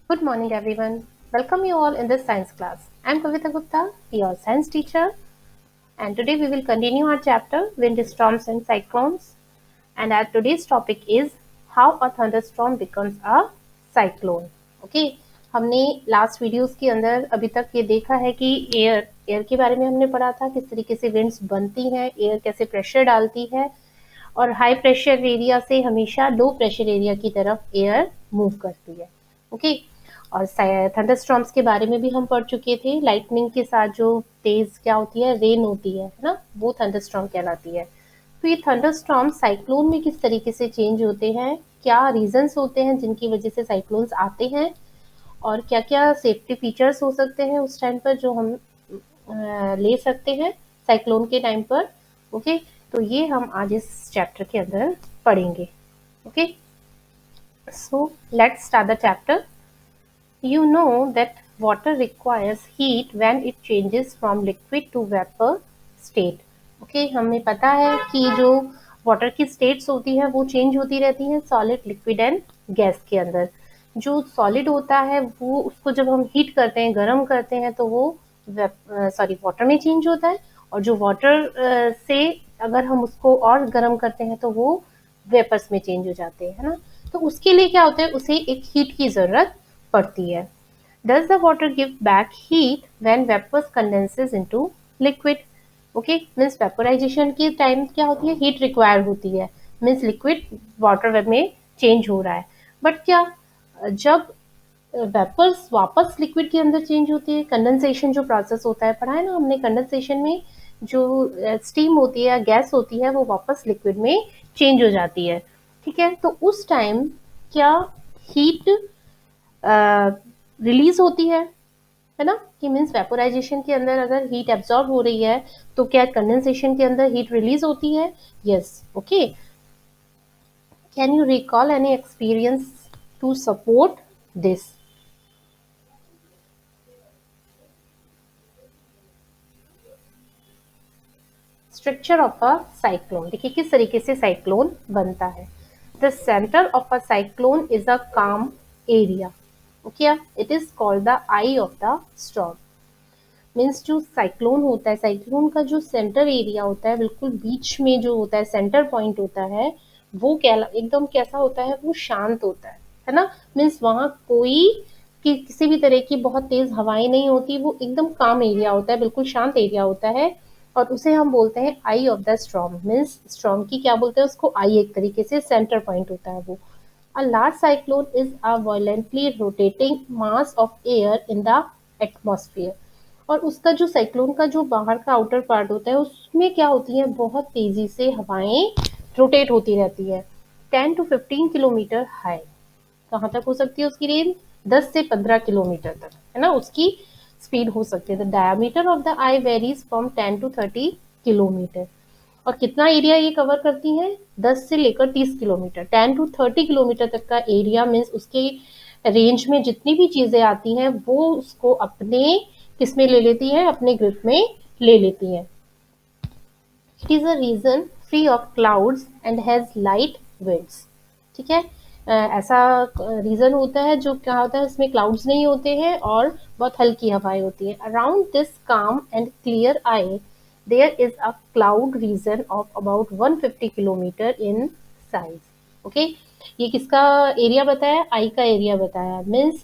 Good morning, everyone. Welcome you all in this science class. I am Kavita Gupta, your science teacher, and today we will continue our chapter Windstorms and Cyclones. And our today's topic is how a thunderstorm becomes a cyclone. Okay, हमने last videos के अंदर अभी तक ये देखा है कि air के बारे में हमने पढ़ा था, किस तरीके से विंड्स बनती हैं, एयर कैसे प्रेशर डालती है और हाई प्रेशर एरिया से हमेशा लो प्रेशर एरिया की तरफ एयर मूव करती है। ओके, और थंडरस्टॉर्म्स के बारे में भी हम पढ़ चुके थे। लाइटनिंग के साथ जो तेज क्या होती है, रेन होती है ना, वो थंडरस्टॉर्म कहलाती है। तो ये थंडरस्टॉर्म साइक्लोन में किस तरीके से चेंज होते हैं, क्या रीजंस होते हैं जिनकी वजह से साइक्लोन्स आते हैं, और क्या क्या सेफ्टी फीचर्स हो सकते हैं उस टाइम पर जो हम ले सकते हैं साइक्लोन के टाइम पर। ओके, तो ये हम आज इस चैप्टर के अंदर पढ़ेंगे। Okay, so let's start the chapter. You know that water requires heat when it changes from liquid to vapor state. Okay, हमें पता है कि जो वाटर की स्टेट्स होती है वो चेंज होती रहती हैं सॉलिड, लिक्विड एंड गैस के अंदर। जो सॉलिड होता है वो उसको जब हम हीट करते हैं, गर्म करते हैं, तो वो वाटर में चेंज होता है। और जो वाटर से अगर हम उसको और गर्म करते हैं तो वो वेपर्स में चेंज हो जाते हैं, है ना। तो उसके लिए क्या होता है, उसे एक हीट की जरूरत पड़ती है। Does the water give back heat when vapors condenses into liquid? Okay, means vaporization के टाइम क्या होती है, हीट रिक्वायर होती है, मीन्स लिक्विड वाटर में चेंज हो रहा है। बट क्या जब वेपर्स वापस लिक्विड के अंदर चेंज होती है, कंडेंसेशन जो प्रोसेस होता है, पढ़ा है ना हमने, कंडेंसेशन में जो स्टीम होती है, गैस होती है, वो वापस लिक्विड में चेंज हो जाती है। ठीक है, तो उस टाइम क्या हीट रिलीज होती है ना, कि मीन्स वेपोराइजेशन के अंदर अगर हीट एब्जॉर्ब हो रही है तो क्या कंडेंसेशन के अंदर हीट रिलीज होती है? Yes. Okay, can you recall any experience to support this? Structure of a cyclone, देखिए किस तरीके से साइक्लोन बनता है। The centre of a cyclone is a calm area. Okay, it is called the eye of the storm. Means जो cyclone होता है, cyclone का जो सेंटर एरिया होता है, बिल्कुल बीच में जो होता है, सेंटर पॉइंट होता है, वो क्या एकदम कैसा होता है, वो शांत होता है ना। मीन्स वहां कोई किसी भी तरह की बहुत तेज हवाएं नहीं होती, वो एकदम काम एरिया होता है, बिल्कुल शांत एरिया होता है। और उसे हम बोलते हैं eye of the storm. Means storm की क्या बोलते हैं उसको, आई, एक तरीके से सेंटर पॉइंट होता है वो। A large cyclone is a violently rotating mass of air in the atmosphere. और उसका जो साइक्लोन का जो बाहर का आउटर पार्ट होता है, उसमें क्या होती है, बहुत तेजी से हवाएं रोटेट होती रहती है। 10 to 15 किलोमीटर हाई, कहाँ तक हो सकती है उसकी रेंज? 10 से 15 किलोमीटर तक, है ना, उसकी स्पीड हो सकती है। The diameter of the I varies from 10 to 30 kilometre. और कितना एरिया ये कवर करती है? 10 से लेकर 30 किलोमीटर, 10 to 30 किलोमीटर तक का एरिया। मीन्स उसके रेंज में जितनी भी चीजें आती हैं वो उसको अपने किसमें ले लेती है, अपने ग्रिप में ले लेती है। It is a region free of clouds and has light winds. ठीक है, ऐसा रीजन होता है जो क्या होता है, इसमें क्लाउड्स नहीं होते हैं और बहुत हल्की हवाएं होती है। Around this calm and clear eye there is a cloud region of about 150 kilometer in size. Okay, ये किसका एरिया बताया? आई का एरिया बताया। मीन्स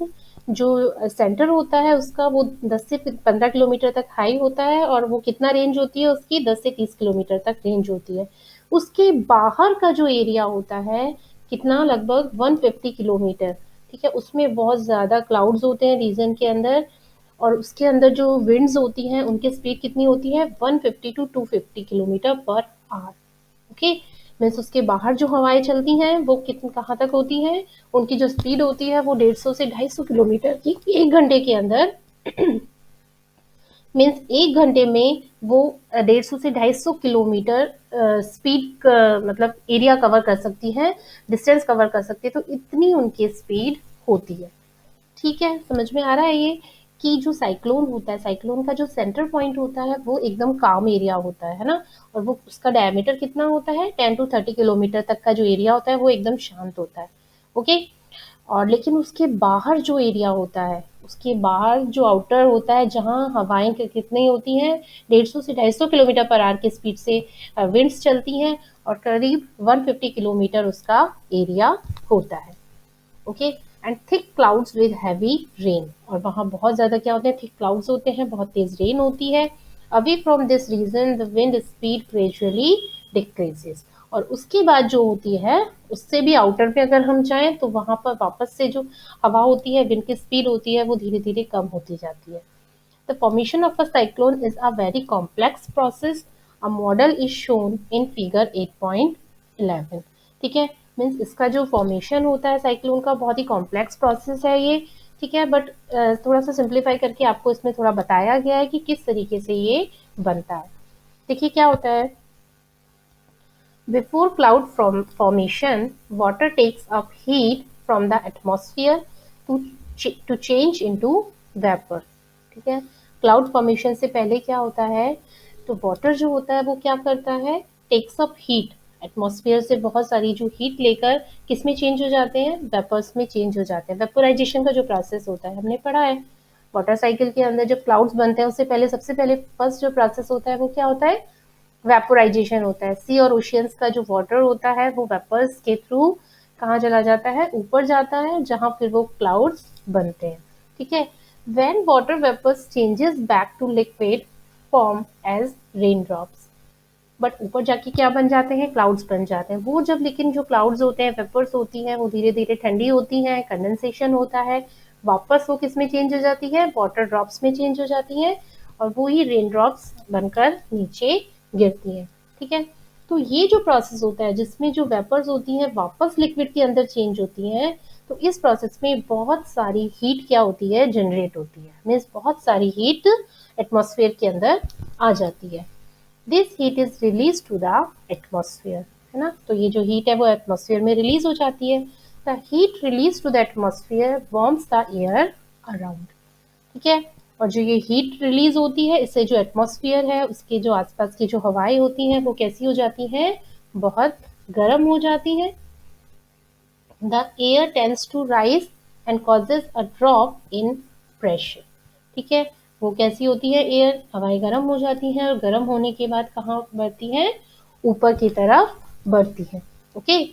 जो सेंटर होता है उसका वो 10 से 15 किलोमीटर तक हाई होता है, और वो कितना रेंज होती है उसकी? 10 से 30 किलोमीटर तक रेंज होती है। उसके बाहर का जो एरिया होता है कितना? लगभग 150 किलोमीटर। ठीक है, उसमें बहुत ज़्यादा क्लाउड्स होते हैं रीजन के अंदर, और उसके अंदर जो विंड्स होती हैं उनकी स्पीड कितनी होती है? 150 to 250 kilometre per hour. Okay, means उसके बाहर जो हवाएं चलती हैं वो कितनी कहाँ तक होती हैं? उनकी जो स्पीड होती है वो 150 से 250 किलोमीटर की एक घंटे के अंदर। मीन्स एक घंटे में वो 150 से 250 किलोमीटर स्पीड मतलब एरिया कवर कर सकती है, डिस्टेंस कवर कर सकती है। तो इतनी उनकी स्पीड होती है। ठीक है, समझ में आ रहा है ये कि जो साइक्लोन होता है, साइक्लोन का जो सेंटर पॉइंट होता है वो एकदम काम एरिया होता है ना। और वो उसका डायमीटर कितना होता है? 10 to 30 किलोमीटर तक का जो एरिया होता है वो एकदम शांत होता है। ओके, और लेकिन उसके बाहर जो एरिया होता है, उसके बाहर जो आउटर होता है, जहाँ हवाएं कितनी होती हैं, 150 से 250 किलोमीटर पर आवर की स्पीड से विंड्स चलती हैं, और करीब 150 किलोमीटर उसका एरिया होता है। Okay, and thick clouds with heavy rain, और वहाँ बहुत ज़्यादा क्या होते हैं, थिक क्लाउड्स होते हैं, बहुत तेज रेन होती है। Away from this region the wind speed gradually decreases, और उसके बाद जो होती है, उससे भी आउटर पे अगर हम जाएं तो वहाँ पर वापस से जो हवा होती है, विंड की स्पीड होती है, वो धीरे धीरे कम होती जाती है। The formation of a cyclone is a very complex process. A model is shown in figure 8.11। ठीक है, मीन्स इसका जो फॉर्मेशन होता है साइक्लोन का, बहुत ही कॉम्प्लेक्स प्रोसेस है ये। ठीक है, बट थोड़ा सा सिंप्लीफाई करके आपको इसमें थोड़ा बताया गया है कि किस तरीके से ये बनता है। देखिए क्या होता है, before cloud formation, water takes up heat from the atmosphere to to change into vapor। ठीक है, क्लाउड फॉर्मेशन से पहले क्या होता है, तो वाटर जो होता है वो क्या करता है, टेक्स अप हीट, एटमॉस्फेयर से बहुत सारी जो हीट लेकर किस में चेंज हो जाते हैं, वेपर्स में चेंज हो जाते हैं। वेपोराइजेशन का जो प्रोसेस होता है हमने पढ़ा है, वाटर साइकिल के अंदर जब क्लाउड्स बनते हैं उससे पहले सबसे पहले फर्स्ट जो प्रोसेस होता है वो क्या होता है, वेपोराइजेशन होता है। सी और ओशियंस का जो वाटर होता है वो वेपर्स के थ्रू कहाँ चला जाता है, ऊपर जाता है, जहाँ फिर वो क्लाउड्स बनते हैं। ठीक है, when water vapours changes back to liquid form as rain drops, but ऊपर जाके क्या बन जाते हैं, क्लाउड्स बन जाते हैं वो जब, लेकिन जो क्लाउड्स होते हैं, वेपर्स होती हैं, वो धीरे धीरे ठंडी होती हैं, कंडेंसेशन होता है, वापस वो किस में चेंज हो जाती है, वाटर ड्रॉप्स में चेंज हो जाती है, और वो ही रेन ड्रॉप्स बनकर नीचे गिरती है। ठीक है, तो ये जो प्रोसेस होता है जिसमें जो वेपर्स होती हैं वापस लिक्विड के अंदर चेंज होती हैं, तो इस प्रोसेस में बहुत सारी हीट क्या होती है, जनरेट होती है, मीन्स बहुत सारी हीट एटमॉस्फेयर के अंदर आ जाती है। This heat is release to the atmosphere, है ना, तो ये जो हीट है वो एटमॉस्फेयर में रिलीज हो जाती है। The heat release to the atmosphere warms the air around. ठीक है, और जो ये हीट रिलीज होती है, इससे जो एटमॉस्फेयर है उसके जो आसपास की जो हवाएं होती हैं वो कैसी हो जाती हैं, बहुत गर्म हो जाती हैं। The air tends to rise and causes a drop in pressure. ठीक है, वो कैसी होती है, एयर, हवाएं गर्म हो जाती हैं, और गर्म होने के बाद कहाँ बढ़ती हैं, ऊपर की तरफ बढ़ती है। Okay,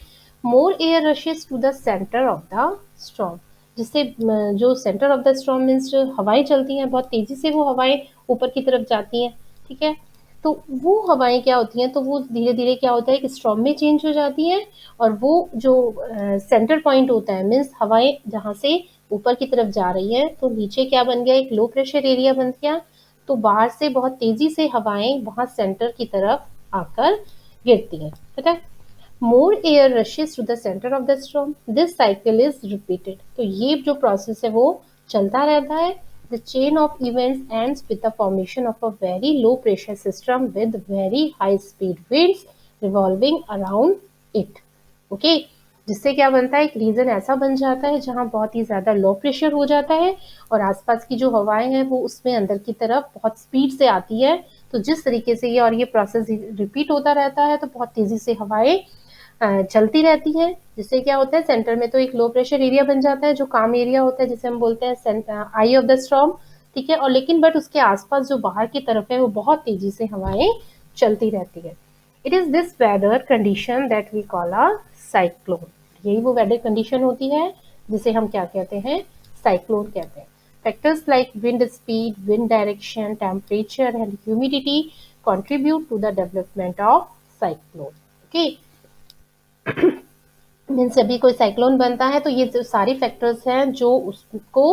more air rushes to the centre of the storm, जिससे जो centre of the storm means जो हवाएं चलती हैं, बहुत तेजी से वो हवाएं ऊपर की तरफ जाती हैं। ठीक है, तो वो हवाएं क्या होती हैं, तो वो धीरे धीरे क्या होता है कि स्टॉर्म में चेंज हो जाती हैं, और वो जो सेंटर पॉइंट होता है, मीन्स हवाएं जहाँ से ऊपर की तरफ जा रही है, तो नीचे क्या बन गया, एक लो प्रेशर एरिया बन गया, तो बाहर से बहुत तेजी से हवाएं वहां सेंटर की तरफ आकर गिरती हैं। ठीक है, more air rushes to the center of the storm, this cycle is repeated, तो ये जो प्रोसेस है वो चलता रहता है। the chain of events ends with the formation of a very low pressure system with very high speed winds revolving around it। okay, जिससे क्या बनता है, एक रीजन ऐसा बन जाता है जहां बहुत ही ज्यादा लो प्रेशर हो जाता है, और आसपास की जो हवाएं हैं वो उसमें अंदर की तरफ बहुत स्पीड से आती है। तो जिस तरीके से ये, और ये प्रोसेस रिपीट होता रहता है, तो बहुत तेजी से हवाएं चलती रहती है, जिससे क्या होता है, सेंटर में तो एक लो प्रेशर एरिया बन जाता है जो काम एरिया होता है, जिसे हम बोलते हैं आई ऑफ द स्टॉर्म। ठीक है, और लेकिन बट उसके आसपास जो बाहर की तरफ है वो बहुत तेजी से हवाएं चलती रहती है। It is this weather condition that we call a cyclone, यही वो वेदर कंडीशन होती है जिसे हम क्या कहते हैं, साइक्लोन कहते हैं। Factors like wind speed, wind direction, temperature and humidity contribute to the development of cyclone। okay, means अभी कोई साइक्लोन बनता है तो ये जो सारे फैक्टर्स हैं जो उसको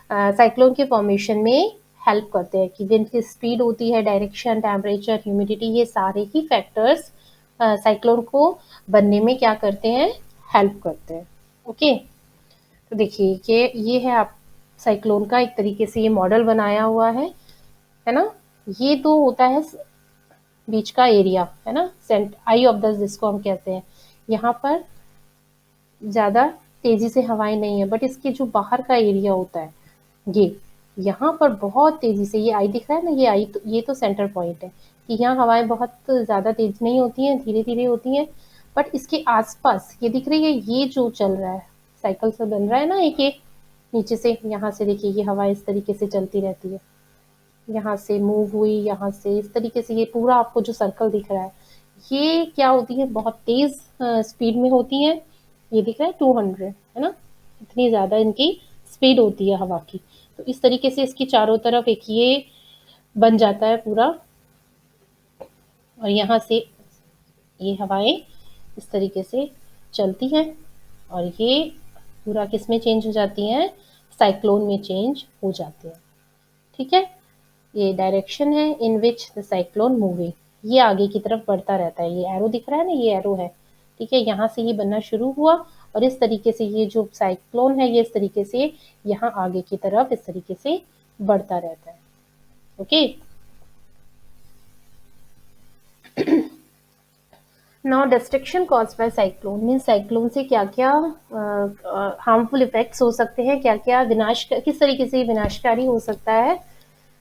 साइक्लोन के फॉर्मेशन में हेल्प करते हैं, कि विंड की स्पीड होती है, डायरेक्शन, टेम्परेचर, ह्यूमिडिटी, ये सारे ही फैक्टर्स साइक्लोन को बनने में क्या करते हैं, हेल्प करते हैं। ओके, तो देखिए कि ये है आप साइक्लोन का एक तरीके से ये मॉडल बनाया हुआ है ना। ये तो होता है बीच का एरिया, है ना, आई ऑफ द, जिसको हम कहते हैं, यहाँ पर ज़्यादा तेज़ी से हवाएं नहीं है, बट इसके जो बाहर का एरिया होता है, ये यहाँ पर बहुत तेज़ी से, ये आई दिख रहा है ना, ये आई, तो ये तो सेंटर पॉइंट है कि यहाँ हवाएं बहुत ज़्यादा तेज नहीं होती हैं, धीरे धीरे होती हैं, बट इसके आसपास ये दिख रही है, ये जो चल रहा है साइकिल से बन रहा है ना एक एक, नीचे से यहाँ से देखिए ये हवा इस तरीके से चलती रहती है, यहाँ से मूव हुई, यहाँ से इस तरीके से, ये पूरा आपको जो सर्कल दिख रहा है ये क्या होती है, बहुत तेज स्पीड में होती है। ये दिख रहा है 200 है ना, इतनी ज्यादा इनकी स्पीड होती है हवा की। तो इस तरीके से इसकी चारों तरफ एक ये बन जाता है पूरा, और यहाँ से ये हवाएं इस तरीके से चलती हैं और ये पूरा किस में चेंज हो जाती हैं, साइक्लोन में चेंज हो जाती हैं। ठीक है, ये डायरेक्शन है इन विच द साइक्लोन मूविंग, ये आगे की तरफ बढ़ता रहता है। ये एरो दिख रहा है ना, ये एरो है, ठीक है, यहाँ से ये बनना शुरू हुआ और इस तरीके से ये जो साइक्लोन है ये इस तरीके से यहाँ आगे की तरफ इस तरीके से बढ़ता रहता है। Okay, now destruction caused by cyclone mean cyclone से क्या क्या हार्मफुल इफेक्ट्स हो सकते हैं, क्या क्या विनाश, किस तरीके से विनाशकारी हो सकता है।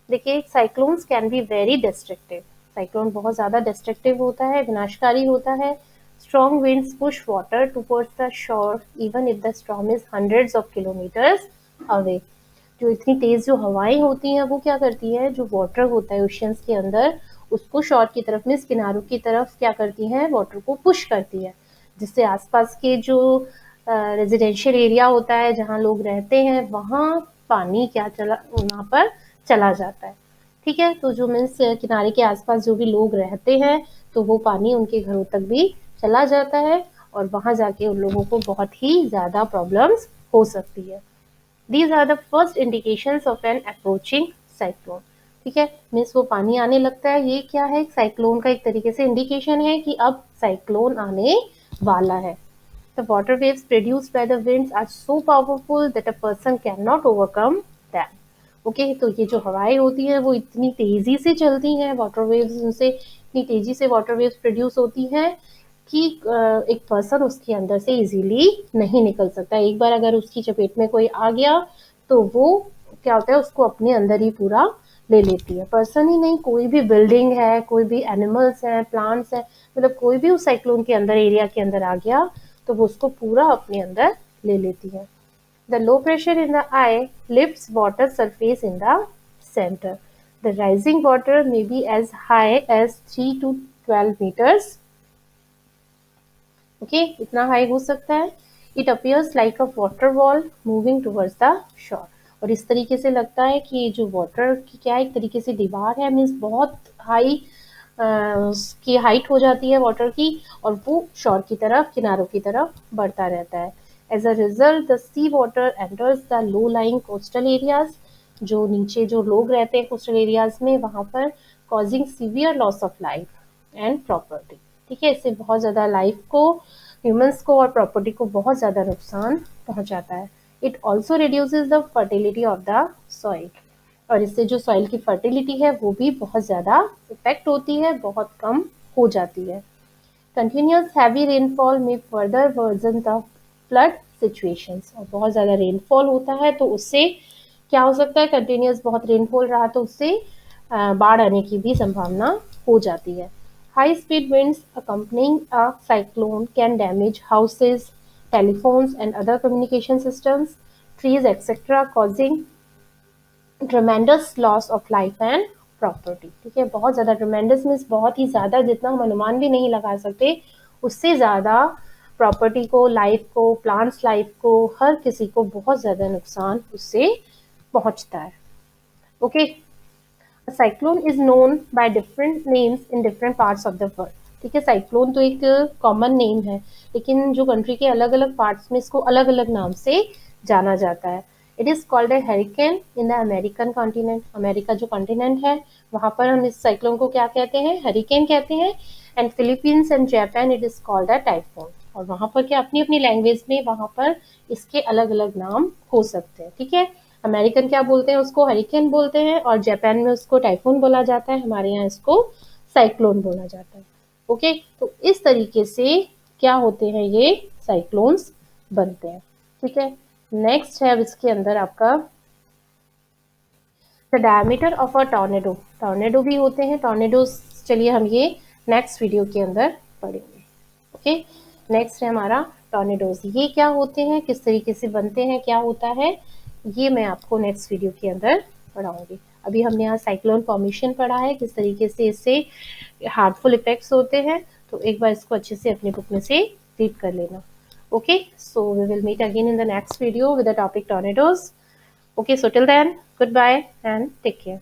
देखिए, cyclones can be very destructive, cyclone बहुत ज़्यादा डिस्ट्रक्टिव होता है, विनाशकारी होता है। Strong winds push water towards the shore even if the storm is hundreds of kilometres away. जो इतनी तेज जो हवाएं होती हैं वो क्या करती है, जो वाटर होता है ओशियंस के अंदर उसको शोर की तरफ में, किनारों की तरफ क्या करती हैं, वाटर को पुश करती है, जिससे आसपास के जो रेजिडेंशियल एरिया होता है जहाँ लोग रहते हैं वहाँ पानी क्या चला, वहाँ पर चला जाता है। ठीक है, तो जो मीन्स किनारे के आसपास जो भी लोग रहते हैं तो वो पानी उनके घरों तक भी चला जाता है और वहां जाके उन लोगों को बहुत ही ज्यादा प्रॉब्लम्स हो सकती है। These are the first indications of an approaching cyclone. ठीक है, मीन्स वो पानी आने लगता है, ये क्या है, साइक्लोन का एक तरीके से इंडिकेशन है कि अब साइक्लोन आने वाला है। The water waves produced by the winds are so powerful that a person cannot overcome them. Okay, तो ये जो हवाएं होती हैं वो इतनी तेजी से चलती हैं, वाटर वेव्स उनसे इतनी तेजी से वाटर वेव्स प्रोड्यूस होती हैं कि एक पर्सन उसके अंदर से इजीली नहीं निकल सकता। एक बार अगर उसकी चपेट में कोई आ गया तो वो क्या होता है, उसको अपने अंदर ही पूरा ले लेती है। पर्सन ही नहीं, कोई भी बिल्डिंग है, कोई भी एनिमल्स है, प्लांट्स है, मतलब कोई भी उस साइक्लोन के अंदर, एरिया के अंदर आ गया तो वो उसको पूरा अपने अंदर ले लेती है। The low pressure in the eye lifts water surface in the center. The rising water may be as high as 3 to 12 meters. Okay, इतना हाई हो सकता है। It appears like a water wall moving towards the shore. और इस तरीके से लगता है कि जो वाटर की क्या एक तरीके से दीवार है, मीन्स बहुत हाई की हाइट हो जाती है वाटर की और वो शोर की तरफ, किनारों की तरफ बढ़ता रहता है। As a result, the sea water enters the low-lying coastal areas. जो नीचे जो लोग रहते हैं कोस्टल एरियाज में वहां पर, causing severe loss of life and property. ठीक है, इससे बहुत ज़्यादा लाइफ को, ह्यूमंस को और प्रॉपर्टी को बहुत ज़्यादा नुकसान पहुंचाता है। It also reduces the fertility of the soil. और इससे जो सॉइल की फर्टिलिटी है वो भी बहुत ज़्यादा इफेक्ट होती है, बहुत कम हो जाती है। Continuous heavy rainfall may further worsen the flood situations, और बहुत ज़्यादा रेनफॉल होता है तो उससे क्या हो सकता है, कंटिन्यूस बहुत रेनफॉल रहा तो उससे बाढ़ आने की भी संभावना हो जाती है। High speed winds accompanying a cyclone can damage houses, telephones and other communication systems, trees etcetera, causing ट्रेमेंडस loss of life and property. ठीक है, बहुत ज़्यादा, ट्रेमेंडस मीन्स बहुत ही ज़्यादा, जितना हम अनुमान भी नहीं लगा सकते उससे ज़्यादा प्रॉपर्टी को, लाइफ को, प्लांट्स लाइफ को, हर किसी को बहुत ज़्यादा नुकसान उससे पहुंचता है। Okay, cyclone is known by different names in different parts of the world. ठीक है, साइक्लोन तो एक कॉमन नेम है लेकिन जो कंट्री के अलग अलग पार्ट्स में इसको अलग अलग नाम से जाना जाता है। It is called a hurricane in the American continent. America जो कॉन्टिनेंट है वहां पर हम इस साइक्लोन को क्या कहते हैं, हरिकेन कहते हैं। And Philippines and Japan it is called a typhoon. और वहां पर क्या अपनी अपनी लैंग्वेज में वहां पर इसके अलग अलग नाम हो सकते हैं। ठीक है, अमेरिकन क्या बोलते हैं, उसको हरिकेन बोलते हैं, और जापान में उसको टाइफून बोला जाता है, हमारे यहाँ इसको साइक्लोन बोला जाता है। ओके, तो इस तरीके से क्या होते हैं, ये साइक्लोन्स बनते हैं। ठीक है, नेक्स्ट है इसके अंदर आपका the diameter of a tornado. Tornado भी होते हैं, टॉर्नेडोज चलिए हम ये नेक्स्ट वीडियो के अंदर पढ़ेंगे। ओके, नेक्स्ट है हमारा टॉर्नेडोज, ये क्या होते हैं, किस तरीके से बनते हैं, क्या होता है, ये मैं आपको नेक्स्ट वीडियो के अंदर पढ़ाऊंगी। अभी हमने यहाँ साइक्लोन फॉर्मेशन पढ़ा है, किस तरीके से इससे हार्मफुल इफेक्ट्स होते हैं, तो एक बार इसको अच्छे से अपनी बुक में से रीड कर लेना। Okay, so we will meet again in the next video with the topic tornadoes. Okay, so till then, goodbye and take care.